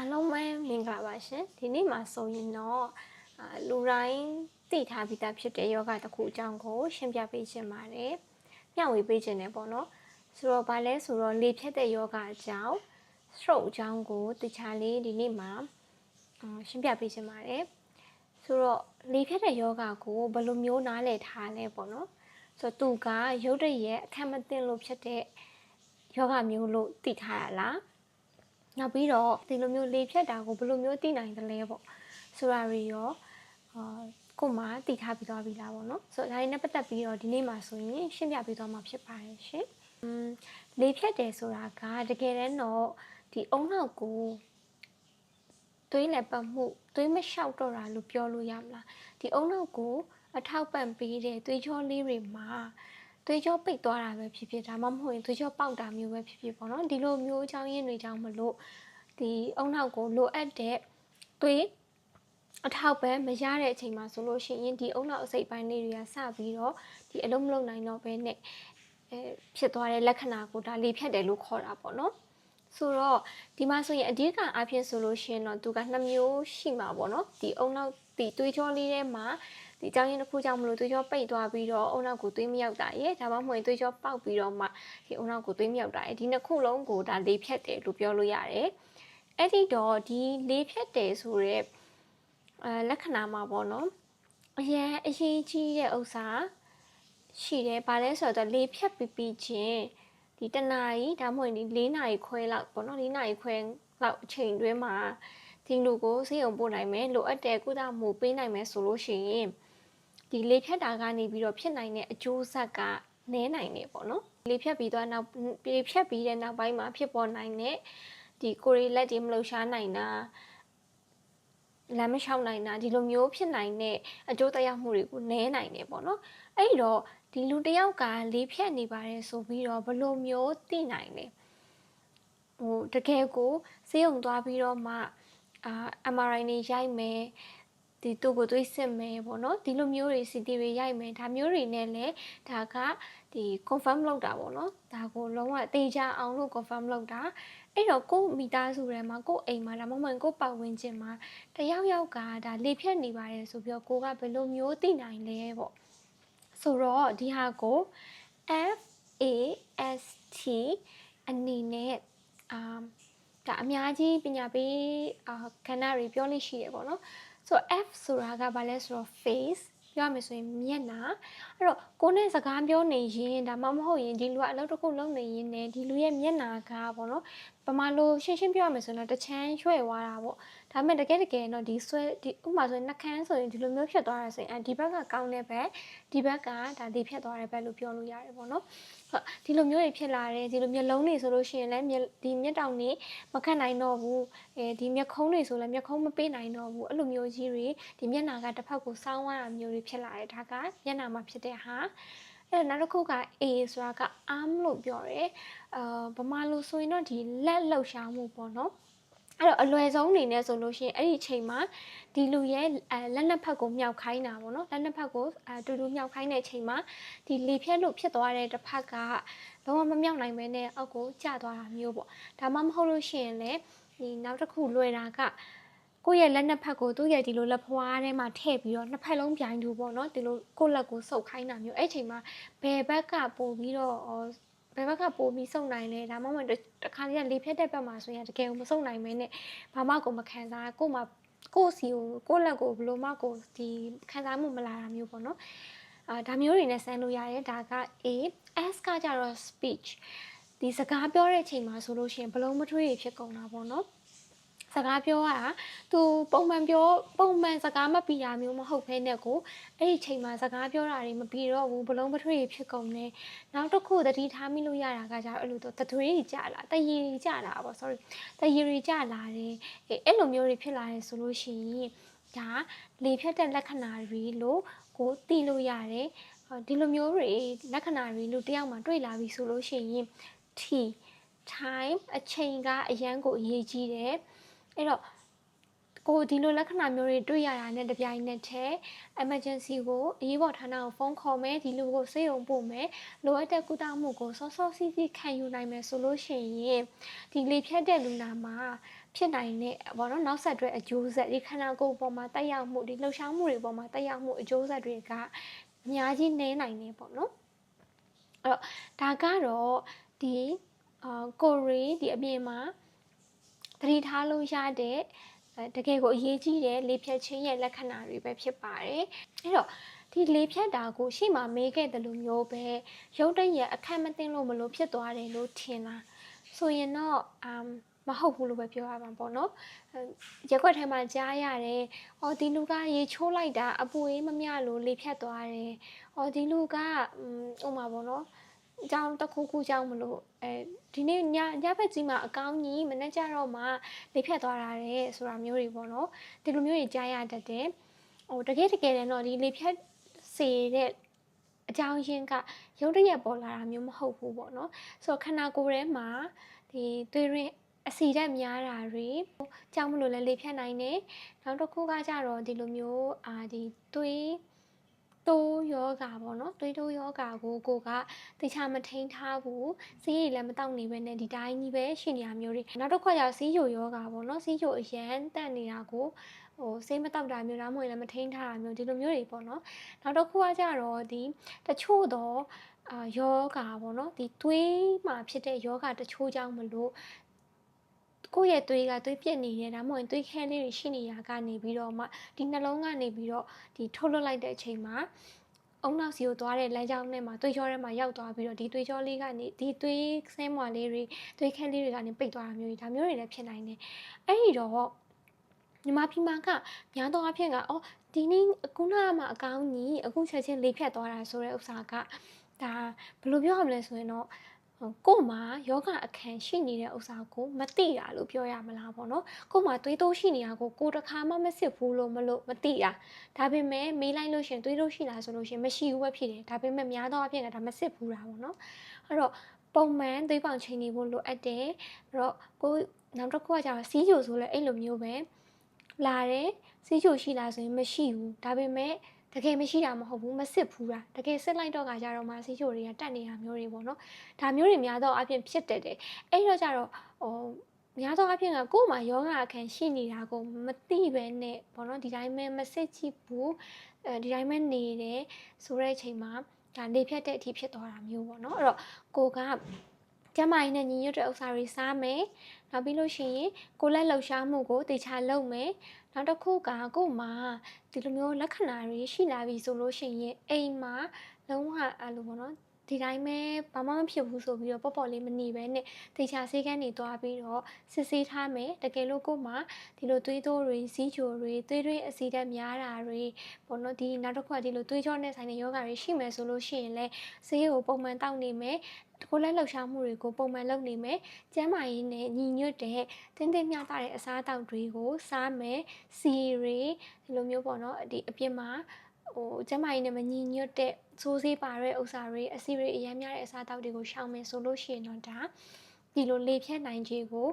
အားလုံးပဲမင်္ဂလာပါရှင်ဒီနေ့မှာဆိုရင်တော့လူတိုင်းသိထားပြီးသားဖြစ်တဲ့ယောဂတစ်ခုအကြောင်းကိုရှင်းပြပေးချင်ပါတယ်မျှဝေပေးချင်တယ်ပေါ့နော်ဆိုတော့ဘာလဲဆိုတော့လေဖြတ်တဲ့ယောဂအကြောင်း stroke အကြောင်းကိုတခြားလေးဒီနေ့မှာရှင်းပြပေးချင်ပါတယ်ဆိုတော့လေဖြတ်တဲ့ယောဂကိုဘယ်လိုမျိုးနားလည်ထားလဲပေါ့နော်ဆိုတော့သူကရုပ်တရက်အခက်မသိလို့ဖြစ်တဲ့ယောဂမျိုးလို့သိထားရလားနောက်ပြီးတော့ဒီလိုမျိုးလေဖြတ်တာကိုဘယ်လိုမျိုးသိနိုင်တယ်လဲပေါ့ဆိုတာတွေရောကိုမှသိထားပြီးသွားပြီလားပေါ့နော်ဆိုတော့ဒါတွေနဲ့ပတ်သက်ပြီးတော့ဒီနေ့မှာဆိုရင်ရှင်းပြပေးသွားမှာဖြစ်ပါတယ်ရှင်လေဖြတ်တယ်ဆိုတာကတကယ်တမ်းတော့ဒီအုံနောက်ကိုသွေးလည်းပတ်မှုသွေးမလျှောက်တော့တာလို့ပြောလို့ရမလားဒီအုံနောက်ကိုအထောက်ပံ့ပေးတဲ့သွေးကြောလေးတွေမှာသွေးကြောပိတ်သွားတာပဲဖြစ်ဖြစ်ဒါမှမဟုတ်ရင်သွေးကြောပေါက်တာမျိုးပဲဖြစ်ဖြစ်ပေါ့နော်ဒီလိုမျိုးအကြောင်းရင်းတွေကြောင့်မလို့ဒီအုံနောက်ကိုလိုအပ်တဲ့သွေးအထောက်ပံ့မရတဲ့အချိန်မှာဆိုလို့ရှိရင်ဒီအုံနောက်အစိတ်ပိုင်းလေးတွေကစပြီးတော့ဒီအလုံးမလုံးနိုင်တော့ဘဲနဲ့ဖြစ်သွားတဲ့လက္ခဏာကိုဒါလေဖြတ်တယ်လို့ခေါ်တာပေါ့နော်ဆိုတော့ဒီမှာဆိုရင်အဓိကအားဖြင့်ဆိုလို့ရှိရင်တော့သူက2မျိုးရှိမှာပေါ့နော်ဒီအုံနောက်ဒီသွေးကြောလေးထဲမှာဒီအကြောင်းရင်းတစ်ခုကြောင့်မလို့သွေးကြောပိတ်သွားပြီးတော့အုံနောက်ကိုသွေးမရောက်တာရဲ့ဒါမှမဟုတ်သွေးကြောပေါက်ပြီးတော့မှဒီအုံနောက်ကိုသွေးမရောက်တာရဲ့ဒီနှစ်ခုလုံးကိုဒါလေဖြတ်တယ်လို့ပြောလို့ရတယ်အဲ့ဒီတော့ဒီလေဖြတ်တယ်ဆိုရက်လက္ခဏာမှာပေါ့နော်အရေးကြီးတဲ့ဥစ္စာရှိတယ်ဘာလဲဆိုတော့လေဖြတ်ပြီးချင်းဒီတနာရီဒါမှမဟုတ်ဒီ4နာရီခွဲလောက်ပေါ့နော်4နာရီခွဲလောက်အချိန်တွင်းမှာဒီလူကိုဆေးရုံပို့နိုင်မယ်လိုအပ်တဲ့ကုသမှုပေးနိုင်မယ်ဆိုလို့ရှိရင်ဒီလေဖြတ်တာကနေပြီးတော့ဖြစ်နိုင်တဲ့အကျိုးဆက်ကနည်းနိုင်တယ်ပေါ့နော်လေဖြတ်ပြီးတော့နောက်လေဖြတ်ပြီးတဲ့နောက်ပိုင်းမှာဖြစ်ပေါ်နိုင်တဲ့ဒီကိုရီလက်တွေမလှုပ်ရှားနိုင်တာလမ်းမလျှောက်နိုင်တာဒီလိုမျိုးဖြစ်နိုင်တဲ့အကျိုးသက်ရောက်မှုတွေကိုနည်းနိုင်တယ်ပေါ့နော်အဲ့တော့ဒီလူတယောက်ကလေဖြတ်နေပါတယ်ဆိုပြီးတော့ဘယ်လိုမျိုးသိနိုင်လဲတကယ်ကိုဆေးရုံသွားပြီးတော့မှMRI နေရိုက်မယ်ဒီသူ့ကိုသွေးစစ်မယ်ပေါ့နော်ဒီလိုမျိုးတွေ CT တွေရိုက်မယ်ဒါမျိုးတွေနဲ့လည်းဒါကဒီ confirm လုပ်တာပေါ့နော်ဒါကိုလုံးဝတေချာအောင်လို့ confirm လုပ်တာအဲ့တော့ကိုမိသားစုထဲမှာကိုအိမ်မှာဒါမှမဟုတ်ကိုပတ်ဝန်းကျင်မှာတယောက်ကဒါလေဖြတ်နေပါတယ်ဆိုပြီးတော့ကိုကဘယ်လိုမျိုးသိနိုင်လဲပေါ့ဆိုတော့ဒီဟာကို FAST အနေနဲ့ဒါအများကြီးပညာပေးကဏ္ဍတွေပြောလို့ရှိရပေါ့နော်ဆိုတော့ F ဆိုတာကဘာလဲဆိုတော့ face ပြောရမယ်ဆိုရင်မျက်နှာအဲ့တော့ကိုနဲ့စကားပြောနေရင်ဒါမှမဟုတ်ရင်ဒီလူကအလုပ်တစ်ခုလုပ်နေရင်လည်းဒီလူရဲ့မျက်နှာကပေါ့နော်ပမာလို့ရှင်းပြောရမယ်ဆိုတော့တချမ်းရွှဲ့သွားတာပေါ့ဒါပေမဲ့တကယ်တော့ဒီဆွဲဒီဥပမာဆိုရင်နှကန်းဆိုရင်ဒီလိုမျိုးဖြစ်သွားတာဆိုရင်ဒီဘက်ကကောင်းတဲ့ဘက်ဒီဘက်ကဒါဒီဖြတ်သွားတဲ့ဘက်လို့ပြောလို့ရတယ်ပေါ့နော်ဒီလိုမျိုးတွေဖြစ်လာတယ်ဒီလိုမျိုးလုံးတွေဆိုလို့ရှိရင်လည်းဒီမျက်တောင်တွေမခတ်နိုင်တော့ဘူးဒီမျက်ခုံးတွေဆိုလည်းမျက်ခုံးမပေးနိုင်တော့ဘူးအဲ့လိုမျိုးကြီးတွေဒီမျက်နှာကတစ်ဖက်ကိုစောင်းသွားတာမျိုးတွေဖြစ်လာတယ်ဒါကမျက်နှာမှာဖြစ်တဲ့ဟာအဲ့နောက်တစ်ခုက A ဆိုတာက arm လို့ပြောတယ်ဗမာလိုဆိုရင်တော့ဒီလက်လှုပ်ရှားမှုပေါ့နော်အဲ့တော့အလွယ်ဆုံးအနေနဲ့ဆိုလို့ရှိရင်အဲ့ဒီအချိန်မှာဒီလူရဲ့လက်နှစ်ဖက်ကိုမြောက်ခိုင်းတာပေါ့နော်လက်နှစ်ဖက်ကိုတူတူမြောက်ခိုင်းတဲ့အချိန်မှာဒီလေဖြတ်လို့ဖြစ်သွားတဲ့တစ်ဖက်ကလုံးဝမမြောက်နိုင်ဘဲနဲ့အောက်ကိုကျသွားတာမျိုးပေါ့ဒါမှမဟုတ်လို့ရှိရင်လည်းဒီနောက်တစ်ခုလွယ်တာကကိုယ့်ရဲ့လက်နှစ်ဖက်ကိုသူ့ရဲ့ဒီလိုလက်ဖွားထဲမှာထည့်ပြီးတော့နှစ်ဖက်လုံးပြိုင်တူပေါ့နော်ဒီလိုကိုယ့်လက်ကိုဆုပ်ခိုင်းတာမျိုးအဲ့ချိန်မှာဘယ်ဘက်ကပို့ပြီးတော့ဘယ်ဘက်ကပို့ပြီးစုံနိုင်လဲဒါမှမဟုတ်တခါတည်းလေဖြတ်တဲ့ဘက်မှာဆိုရင်တကယ်ကိုမစုံနိုင်မင်းနဲ့ဘာမှကိုမခံစားကို့မှာကို့စီကိုကို့လက်ကိုဘလို့မှကိုဒီခံစားမှုမလာတာမျိုးပေါ့နော်ဒါမျိုးတွေနဲ့ဆန်းလို့ရတယ်ဒါက A S ကကြတော့ speech ဒီစကားပြောတဲ့အချိန်မှာဆိုလို့ရှိရင်ဘလုံးမထွေးတွေဖြစ်ကုန်တာပေါ့နော်စကားပြောရတာသူပုံမှန်စကားမပြီးတာမျိုးမဟုတ်ဘဲနဲ့ကိုအဲ့ဒီချိန်မှာစကားပြောတာတွေမပြီးတော့ဘူးဘလုံးမထွေးဖြစ်ကုန်တယ်နောက်တစ်ခုသတိထားမိလို့ရတာကကြတော့အဲ့လိုတော့တသွေးကြီးကြလာတရေကြီးကြလာပေါ့ sorry တရေကြီးကြလာတယ်အဲ့လိုမျိုးတွေဖြစ်လာတယ်ဆိုလို့ရှိရင်ဒါလေဖြတ်တဲ့လက္ခဏာတွေလို့ကိုသိလို့ရတယ်ဒီလိုမျိုးတွေလက္ခဏာတွေလူတယောက်မှာတွေ့လာပြီဆိုလို့ရှိရင် T time အချိန်ကအရန်ကိုအရေးကြီးတယ်အဲ့တော့ကိုဒီလိုလက္ခဏာမျိုးတွေတွေ့ရတာနဲ့တပြိုင်နက်တည်း emergency ကိုအရေးပေါ်ဌာနကိုဖုန်းခေါ်မယ်ဒီလူကိုဆေးရုံပို့မယ်လိုအပ်တဲ့ကုသမှုကိုစောစောစီးစီးခံယူနိုင်မယ်ဆိုလို့ရှိရင်ဒီလေဖြတ်တဲ့လူနာမှာ ဖြစ်နိုင်တဲ့ပေါ့နော်နောက်ဆက်တွဲအကျိုးဆက်ဒီခန္ဓာကိုယ်ပေါ်မှာတက်ရောက်မှုဒီလှုပ်ရှားမှုတွေပေါ်မှာတက်ရောက်မှုအကျိုးဆက်တွေကအများကြီးနည်းနိုင်နေပေါ့နော်အဲ့တော့ဒါကတော့ဒီကိုရီဒီအပြင်မှာသတိထားလို့ရတဲ့တကယ်ကိုအရေးကြီးတဲ့လေဖြတ်ခြင်းရဲ့လက္ခဏာတွေပဲဖြစ်ပါတယ်အဲ့တော့ဒီလေဖြတ်တာကိုရှေ့မှာမေးခဲ့တယ်လို့မျိုးပဲရုပ်တရက်အခက်မသိလို့မလို့ဖြစ်သွားတယ်လို့ထင်လားဆိုရင်တော့မဟုတ်ဘူးလို့ပဲပြောရမှာပေါ့နော်ရက်ွက်ထဲမှာကြားရတယ်။အော်ဒီလူကရေချိုးလိုက်တာအပူအေးမမျှလို့လေဖြတ်သွားတယ်။အော်ဒီလူကဥမာပေါ့နော်။အကြောင်းတစ်ခုခုကြောင့်မလို့ဒီနေ့ညဘက်ကြီးမှာအကောင်းကြီးမနေ့ကျတော့မှလေဖြတ်သွားတာတဲ့ဆိုတာမျိုးတွေပေါ့နော်။ဒီလိုမျိုးတွေကြားရတတ်တယ်။ဟိုတကယ်တည်းတော့ဒီလေဖြတ်စေတဲ့အကြောင်းရင်းကရုပ်တရက်ပေါ်လာတာမျိုးမဟုတ်ဘူးပေါ့နော်ဆိုတော့ခန္ဓာကိုယ်ထဲမှာဒီသွေးရင်းအဆီဓာတ်များတာတွေကြောင့်မလို့လည်းလေဖြတ်နိုင်တယ်နောက်တစ်ခုကကြတော့ဒီလိုမျိုးဒီသွေးတိုးယောဂါပေါ့နော်သွေးတိုးယောဂါကိုကတခြားမထိန်ထားဘူးစီးရည်လည်းမတောက်နေပဲနဲ့ဒီတိုင်းကြီးပဲရှိနေရမျိုးတွေနောက်တစ်ခါကျစီးချိုယောဂါပေါ့နော်စီးချိုအရန်တက်နေတာကိုဆေးမတောက်တာမျိုးဒါမှမဟုတ်လည်းမထိန်ထားတာမျိုးဒီလိုမျိုးတွေပေါ့နော်နောက်တစ်ခုကကြတော့ဒီတချို့တော့ယောဂါပေါ့နော်ဒီသွေးမှာဖြစ်တဲ့ယောဂါတချို့ကြောင့်မလို့ကိုယ့်ရဲ့သွေးကသွေးပြက်နေတယ်ဒါမှမဟုတ်သွေးခဲလေးတွေရှိနေရကနေပြီးတော့မှဒီနှလုံးကနေပြီးတော့ဒီထုတ်လွှတ်လိုက်တဲ့အချိန်မှာအုံနောက်စီကိုသွားတဲ့လမ်းကြောင်းထဲမှာသွေးကြောထဲမှာရောက်သွားပြီးတော့ဒီသွေးကြောလေးကနေဒီသွေးဆင်းမွှာလေးတွေသွေးခဲလေးတွေကနေပိတ်သွားတာမျိုးတွေဒါမျိုးတွေလည်းဖြစ်နိုင်တယ်အဲ့ဒီတော့ညီမพี่မာကများသောအားဖြင့်ကဒီနေ့ခုနကမှအကောင်းကြီးအခုချက်ချင်းလေးဖြတ်သွားတာဆိုတဲ့ဥစ္စာကဒါဘယ်လိုပြောရမလဲဆိုရင်တော့ကို့မှာယောဂအခန်းရှိနေတဲ့ဥစ္စာကိုမသိတာလို့ပြောရမလားပေါ့နော်ကို့မှာသွေးတိုးရှိနေတာကိုတစ်ခါမှမစစ်ဘူးလို့မသိတာဒါပေမဲ့မေးလိုက်လို့ရှင်သွေးတိုးရှိလားဆိုလို့ရှင်မရှိဘူးပဲဖြစ်တယ်ဒါပေမဲ့များသောအားဖြင့်ကဒါမစစ်ဘူးတာပေါ့နော်အဲ့တော့ပုံမှန်သွေးပေါင်ချိန်နေဖို့လိုအပ်တယ်အဲ့တော့ကိုနောက်တစ်ခုကကျတော့စီးချိုဆိုလဲအဲ့လိုမျိုးပဲလာတယ်စီးချိုရှိလားဆိုရင်မရှိဘူးဒါပေမဲ့တကယ်မရှိတာမဟုတ်ဘူးမစစ်ဘူးတာတကယ်စစ်လိုက်တော့ကကြတော့မှစီးချိုတွေကတက်နေတာမျိုးတွေပေါ့နော်ဒါမျိုးတွေများတော့အပြင်ဖြစ်တယ်အဲ့တော့ကြတော့များသောအားဖြင့်ကကိုယ်မှာယောဂအခန်းရှိနေတာကိုမသိပဲနဲ့ပေါ့နော်ဒီတိုင်းပဲမစစ်ကြည့်ဘူးဒီတိုင်းပဲနေတယ်ဆိုတဲ့အချိန်မှာဒါလေဖြတ်တဲ့အထိဖြစ်သွားတာမျိုးပေါ့နော်အဲ့တော့ကိုကကျမကြီးနဲ့ညီညွတ်တဲ့ဥစ္စာတွေစားမယ်နောက်ပြီးလို့ရှိရင်ကိုလက်လှူရှားမှုကိုတေချာလုပ်မယ်နောက်တစ်ခုကကို့မှာဒီလိုမျိုးလက္ခဏာတွေရှိလာပြီဆိုလို့ရှိရင်အိမ်မှာလုံးဝအဲ့လိုပေါ့နော်ဒီတိုင်းပဲဘာမှမဖြစ်ဘူးဆိုပြီးတော့ပေါ့လေးမနေပဲနဲ့တေချာဆေးကန်းတွေသွားပြီးတော့စစ်ဆေးထားမယ်တကယ်လို့ကို့မှာဒီလိုသွေးတိုးတွေစီးချိုတွေသွေးတွင်းအဆီဓာတ်များတာတွေပေါ့နော်ဒီနောက်တစ်ခုကဒီလိုသွေးကြောနဲ့ဆိုင်တဲ့ယောဂါတွေရှိမယ်ဆိုလို့ရှိရင်လည်းဆေးကိုပုံမှန်တောက်နေမယ်ကိုလက်လှူရှားမှုတွေကိုပုံမှန်လုပ်နေမယ်ကျန်းမာရေးနဲ့ညီညွတ်တဲ့တင်းတင်းမျှတတဲ့အစားအသောက်တွေကိုစားမယ်စီတွေဒီလိုမျိုးပေါ့နော်ဒီအပြင်မှာကျန်းမာရေးနဲ့မညီညွတ်တဲ့ဆိုးဆေးပါတဲ့ဥစ္စာတွေအဆီတွေအများများတဲ့အစားအသောက်တွေကိုရှောင်မယ်ဆိုလို့ရှိရင်တော့ဒါဒီလိုလေဖြတ်နိုင်ခြင်းကို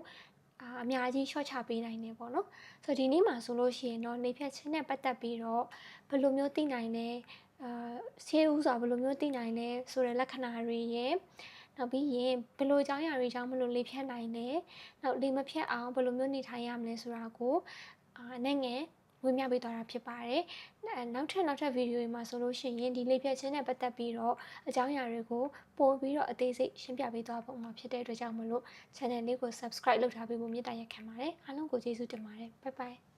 အများကြီး short ချပေးနိုင်တယ်ပေါ့နော်ဆိုတော့ဒီနေ့မှာဆိုလို့ရှိရင်တော့လေဖြတ်ခြင်းနဲ့ပတ်သက်ပြီးတော့ဘယ်လိုမျိုးသိနိုင်လဲဆေးဥစွာဘယ်လိုမျိုးသိနိုင်လဲဆိုတဲ့လက္ခဏာတွေရဲ့နောက်ပြီးရင်ဘယ်လိုအကြောင်းအရာတွေကြောင့်မလို့လေဖြတ်နိုင်လဲနောက်လေမဖြတ်အောင်ဘယ်လိုမျိုးနေထိုင်ရမလဲဆိုတာကိုနဲ့ငယ်ဝေမျှပေးသွားတာဖြစ်ပါတယ်နောက်ထပ်ဗီဒီယိုတွေမှာဆိုလို့ရှိရင်ဒီလေဖြတ်ခြင်းနဲ့ပတ်သက်ပြီးတော့အကြောင်းအရာတွေကိုပို့ပြီးတော့အသေးစိတ်ရှင်းပြပေးသွားဖို့မှာဖြစ်တဲ့အတွက်ကြောင့်မလို့ channel လေးကို subscribe လုပ်ထားပေးဖို့မေတ္တာရပ်ခံပါတယ်အားလုံးကိုကျေးဇူးတင်ပါတယ် bye bye